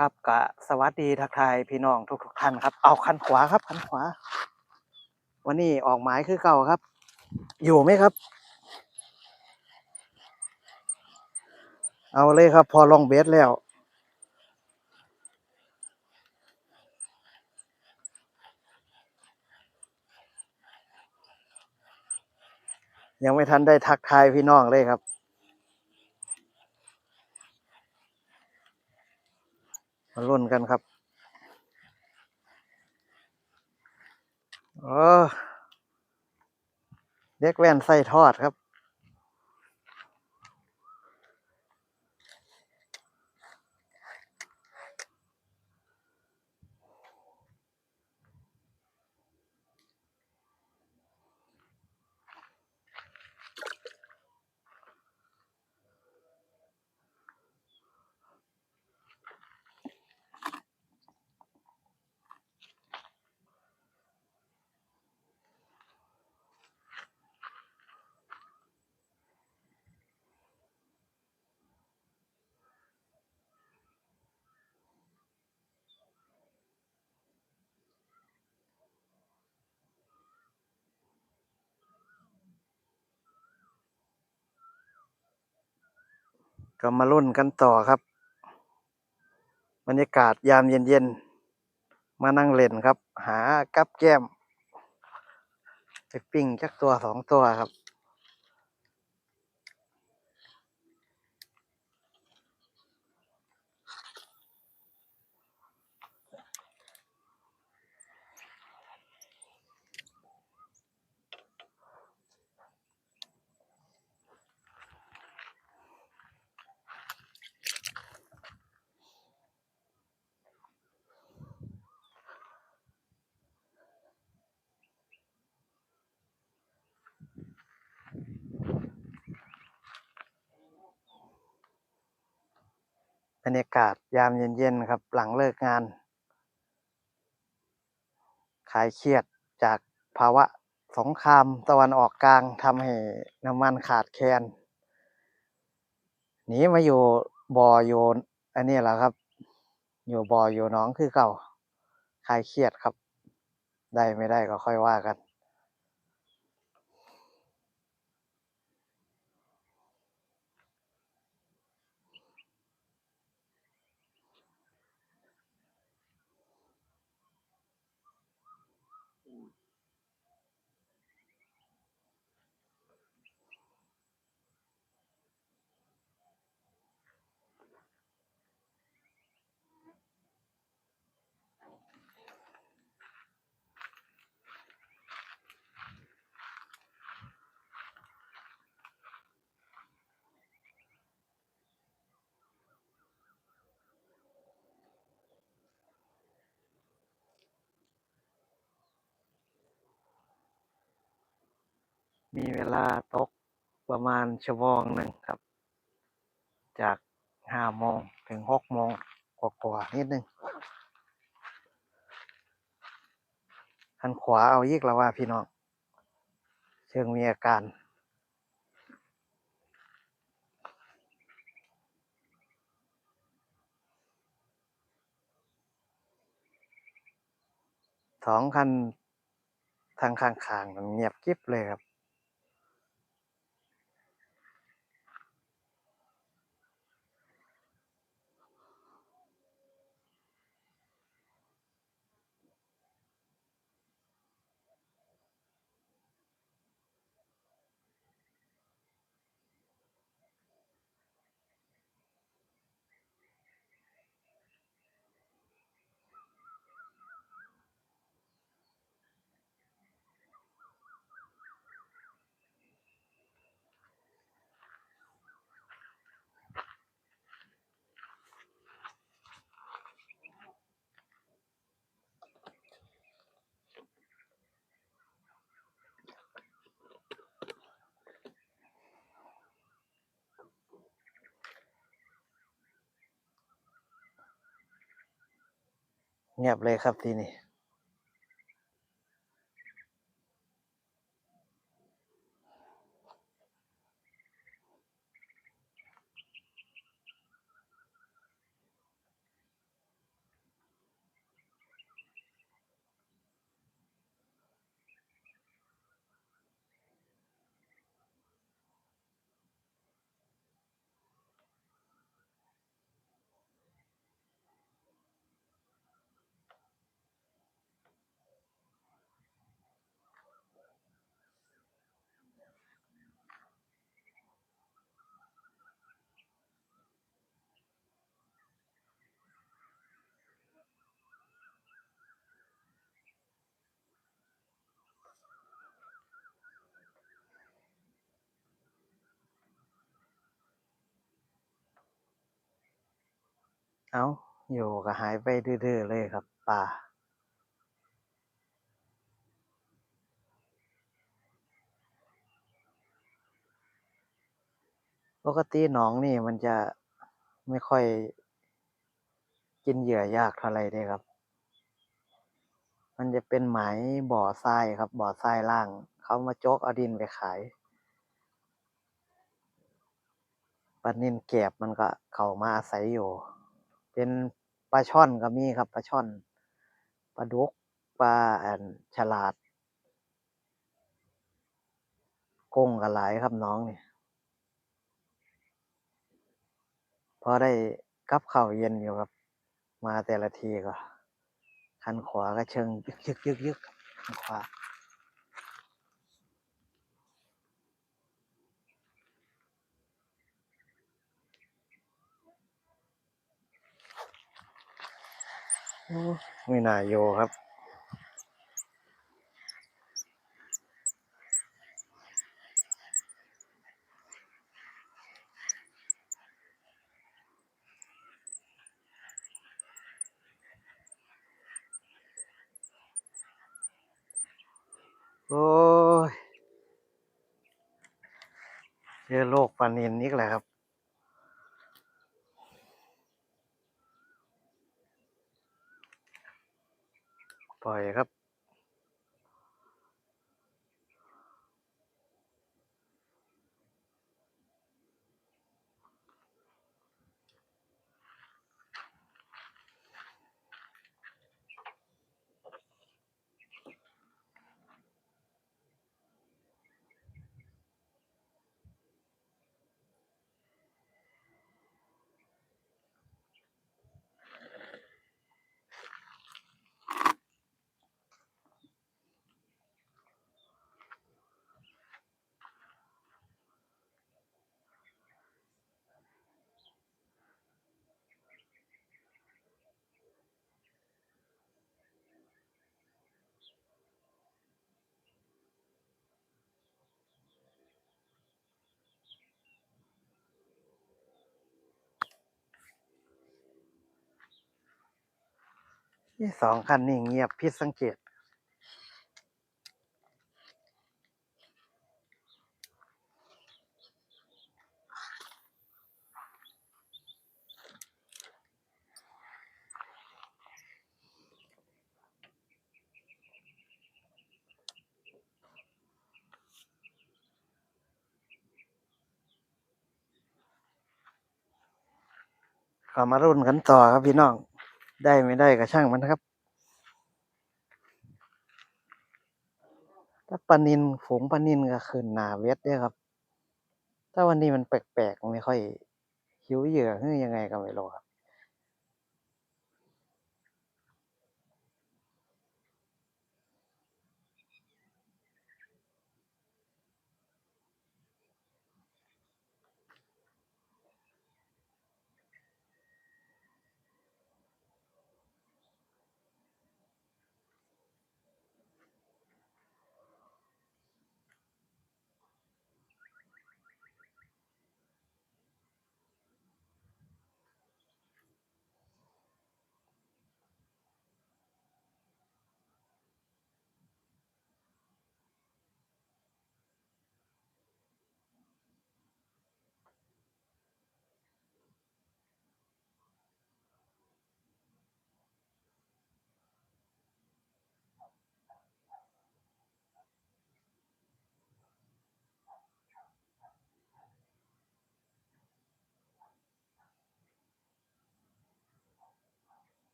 ครับกะสวัสดีทักทายพี่น้องทุกท่านครับเอาคันขวาครับคันขวาวันนี้ออกหมายคือเก่าครับอยู่ไหมครับเอาเลยครับพอลงเบสแล้วยังไม่ทันได้ทักทายพี่น้องเลยครับมาลุ้นกันครับเออเด็กแว่นไส้ทอดครับก็มาลุ้นกันต่อครับบรรยากาศยามเย็นๆมานั่งเล่นครับหากับแก้มไปปิ้งจักตัว2 ตัวครับบรรยากาศยามเย็นๆครับหลังเลิกงานคลายเครียดจากภาวะสงครามตะวันออกกลางทำให้น้ำมันขาดแคลนหนีมาอยู่บ่ออยู่อันนี้แหละครับอยู่บ่ออยู่หนองคือเก่าคลายเครียดครับได้ไม่ได้ก็ค่อยว่ากันมีเวลาตกประมาณ1 ชั่วโมงครับจาก5 โมงถึง6 โมงกว่าๆนิดนึงหันขวาเอาอีกแล้วว่าพี่น้องเชิงมีอาการ2 คันทางข้างๆมันเงียบกริบเลยครับเงียบเลยครับทีนี้ เอ้าอยู่ก็หายไปดื้อๆเลยครับปลาปกติหนองนี่มันจะไม่ค่อยกินเหยื่อยากเท่าไรเดะครับมันจะเป็นหมายบ่อทรายครับบ่อทรายล่างเขามาโจกเอาดินไปขายปลานิลแกบมันก็เข้ามาอาศัยอยู่เป็นปลาช่อนก็มีครับปลาช่อนปลาดุกปลาฉลาดกุ้งก็หลายครับน้องนี่พอได้กับข้าวเย็นอยู่ครับมาแต่ละทีก็คันขวาก็เชิงยึกคันขวาโอ้ไม่น่าอยู่ครับโอ้ยเจอโรคปลานิลอีกแล้วครับปล่อยครับนี่สองคันนี่เงียบผิดสังเกตก็มารุ่นกันต่อครับพี่น้องได้ไม่ได้ก็ช่างมันนะครับถ้าปลานิลฝูงปลานิลก็ขึ้นหน้าเว็ดเด้อครับถ้าวันนี้มันแปลกๆไม่ค่อยหิวเหยื่อหรือยังไงก็ไม่รู้ครับ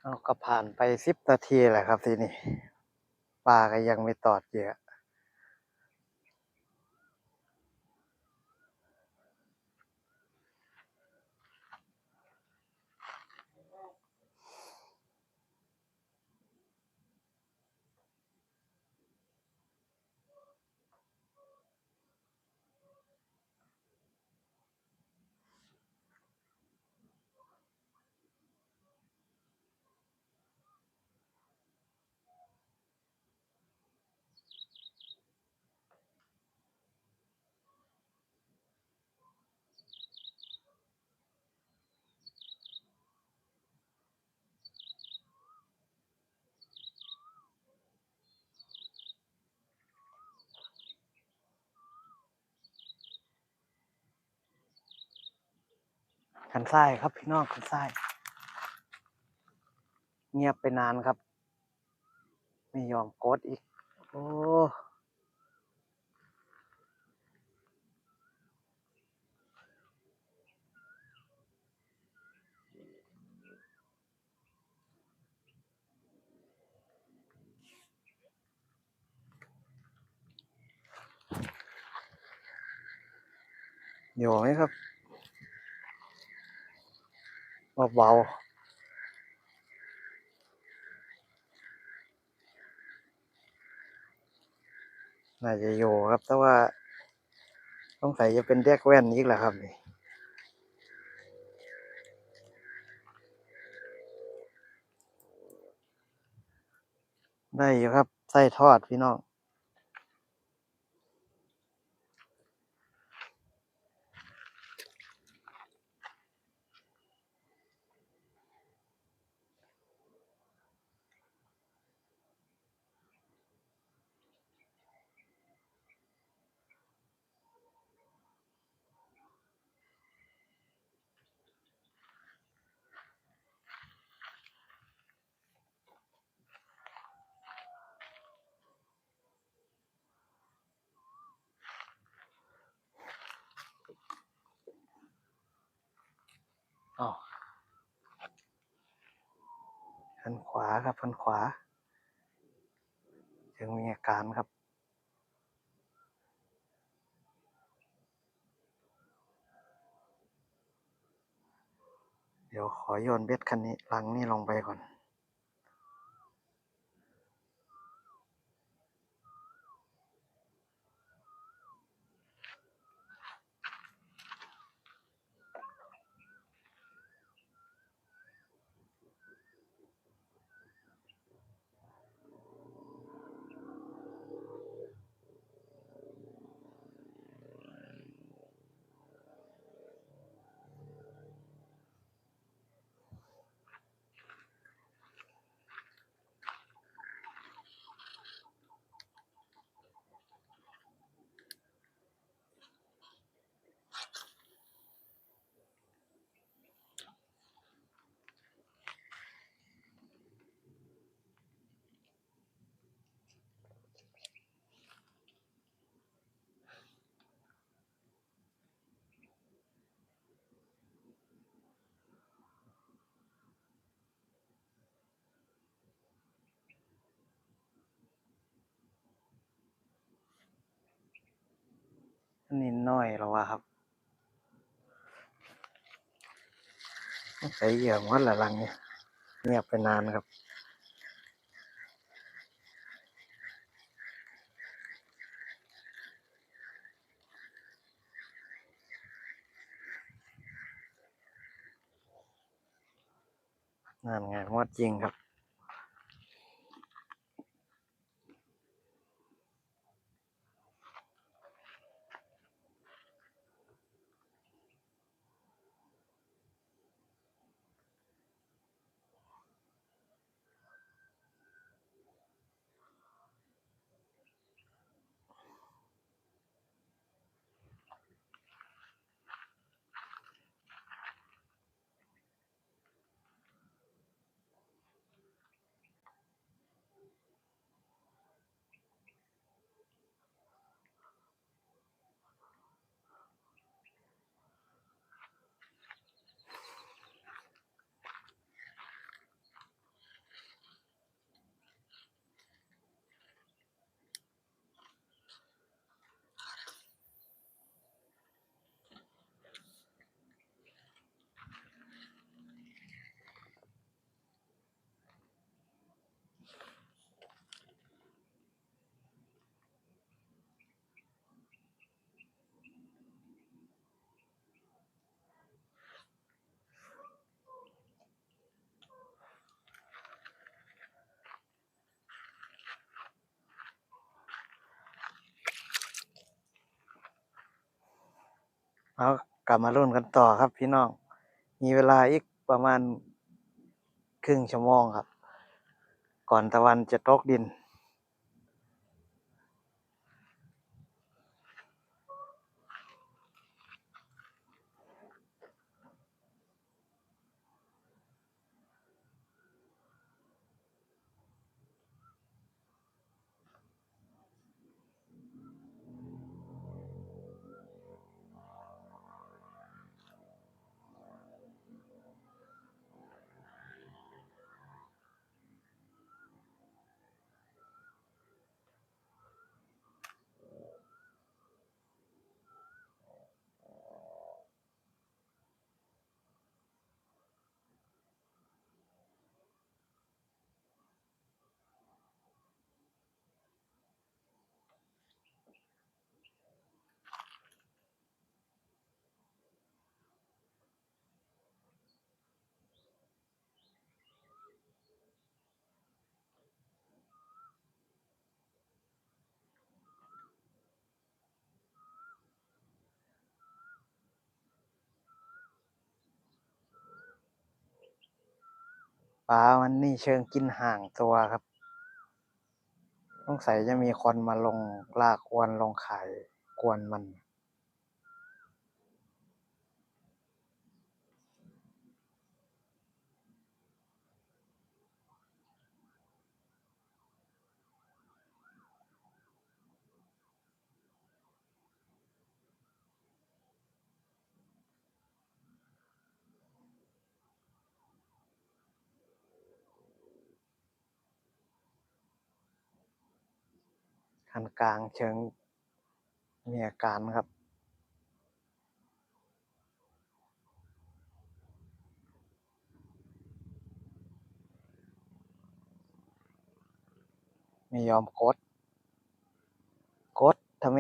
เอาก็ผ่านไป10 นาทีแหละครับทีนี้ปลาก็ยังไม่ตอดเหยื่อคันทรายครับพี่น้องคันทรายเงียบไปนานครับไม่ยอมกดอีกโอ้อยู่ไหมครับเบาๆน่าจะอยู่ครับแต่ว่าต้องใส่จะเป็นเด็กแว่นอีกแหละครับนี่ได้อยู่ครับไส้ทอดพี่น้องอ๋อหันขวาครับหันขวายังมีอาการครับเดี๋ยวขอโยนเบ็ดคันนี้ลังนี้ลงไปก่อนนิดหน่อยแล้วว่าครับใส่เหยื่อหมดละลังเนี่ยเงียบไปนานครับนั่นไงหมดจริงครับ เอากลับมาลุ้นกันต่อครับพี่น้อง มีเวลาอีกประมาณครึ่งชั่วโมงครับ ก่อนตะวันจะตกดินปลามันนี่เชิงกินห่างตัวครับสงสัยจะมีคนมาลงลากอวนลงข่ายกวนมันคันกลางเชิงมีอาการครับไม่ยอมกดทำไม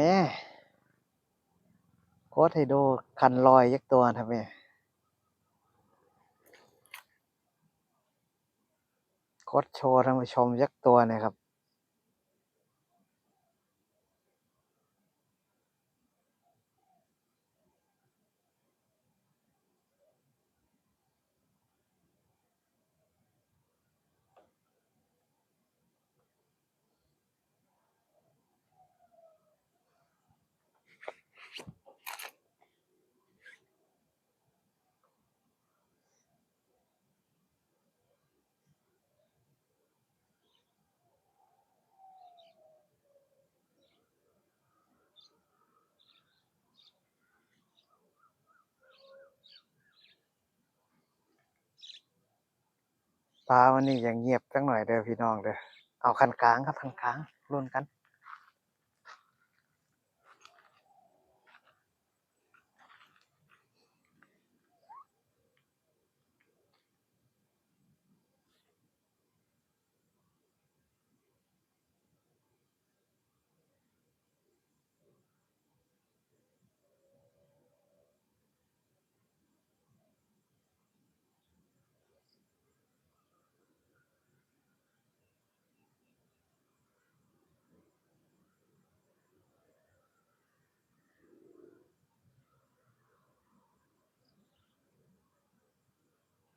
กดให้ดูคันลอยยักตัวทำไมกดโชว์ท่านผู้ชมยักตัวหนะครับปลาวันนี้อย่างเงียบจังหน่อยเด้อพี่น้องเด้อเอาคันกลางครับคันกลางลุ้นกัน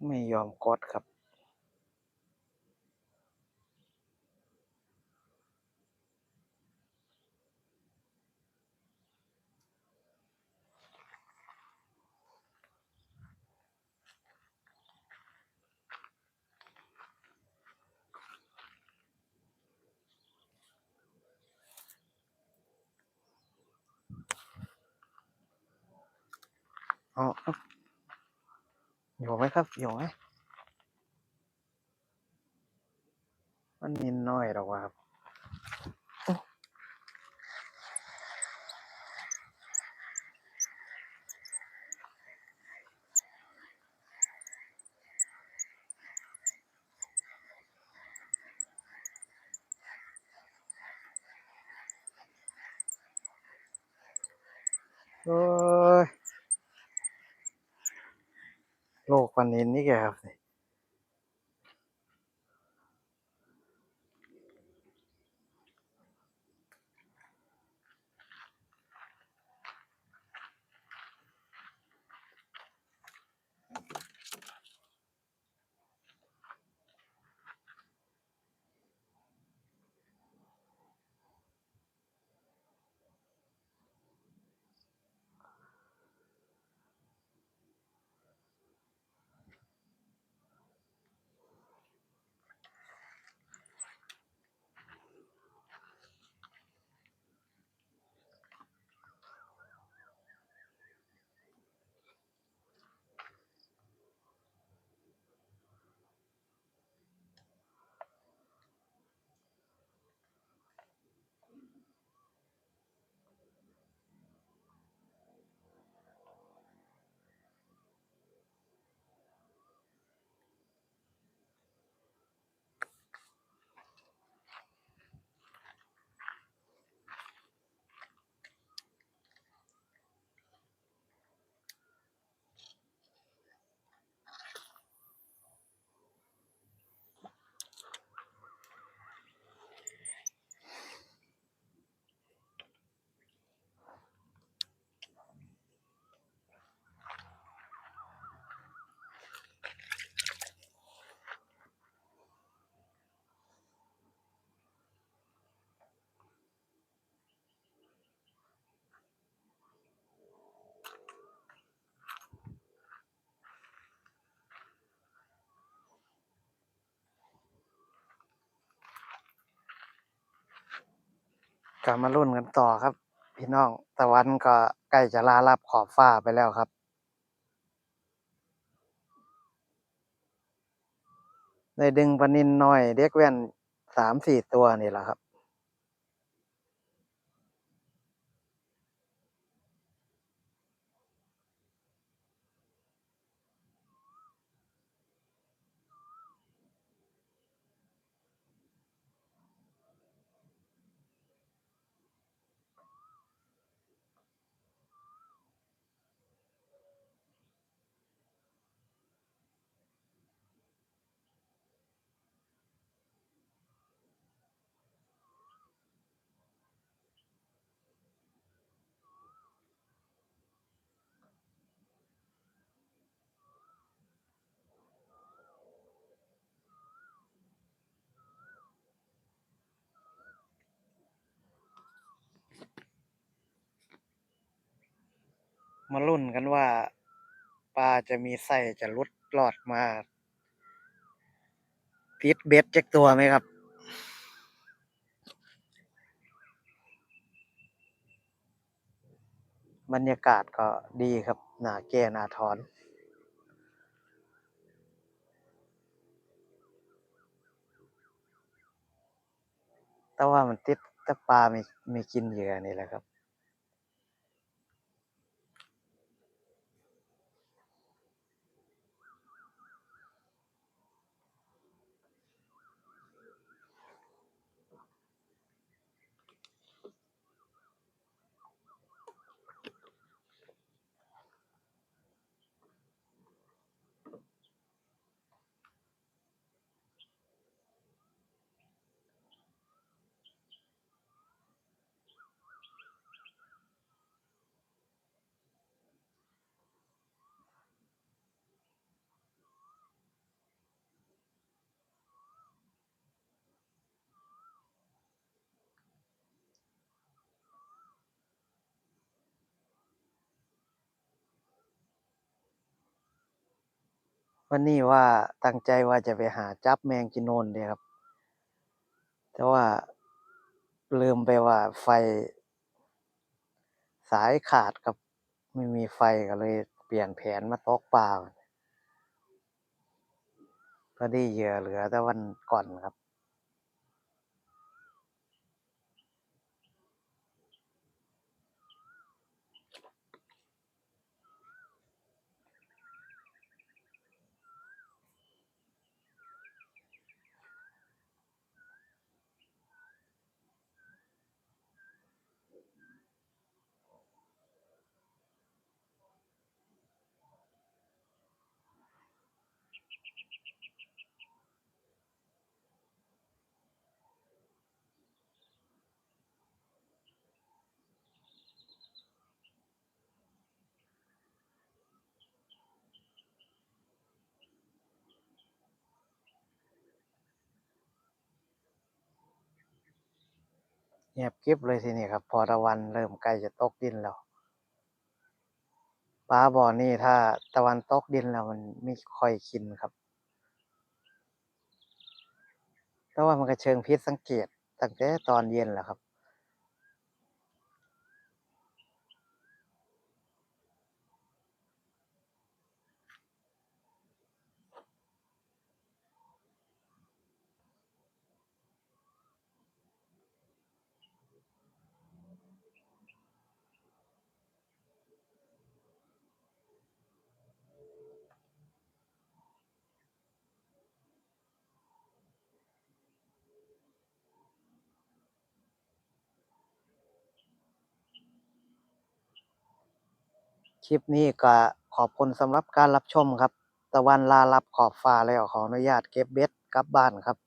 ไม่ยอมกดครับเอาอยู่ไหมครับอยู่ไหมมันนิดน้อยหรอกว่าครับโอ้ยโลกปันนินนี่แกครับ ก็มาลุ้นกันต่อครับพี่น้องตะวันก็ใกล้จะลาลับขอบฟ้าไปแล้วครับได้ดึงปลานิลน้อยเด็กแว่น3-4ตัวนี่แหละครับมาลุ้นกันว่าปลาจะมีไส้จะหลุดรอดมาติดเบ็ดจักตัวไหมครับบรรยากาศก็ดีครับน่าแก่น่าถอนแต่ว่ามันติดแต่ปลาไม่กินเหยื่อนี่แหละครับวันนี้ว่าตั้งใจว่าจะไปหาจับแมงจีโนนเดียครับแต่ว่าลืมไปว่าไฟสายขาดครับไม่มีไฟก็เลยเปลี่ยนแผนมาตกปลาพอดีเหยื่อเหลือแต่วันก่อนครับเงียบกริบเลยทีนี้ครับพอตะวันเริ่มใกล้จะตกดินแล้วปลาบ่อนี่ถ้าตะวันตกดินแล้วมันไม่ค่อยกินครับแต่ว่ามันก็เชิงพิษสังเกตตั้งแต่ตอนเย็นแหละครับคลิปนี้ก็ขอบคุณสำหรับการรับชมครับตะวันลาลับขอบฟ้าแล้วขออนุญาตเก็บเบ็ดกลับบ้านครับ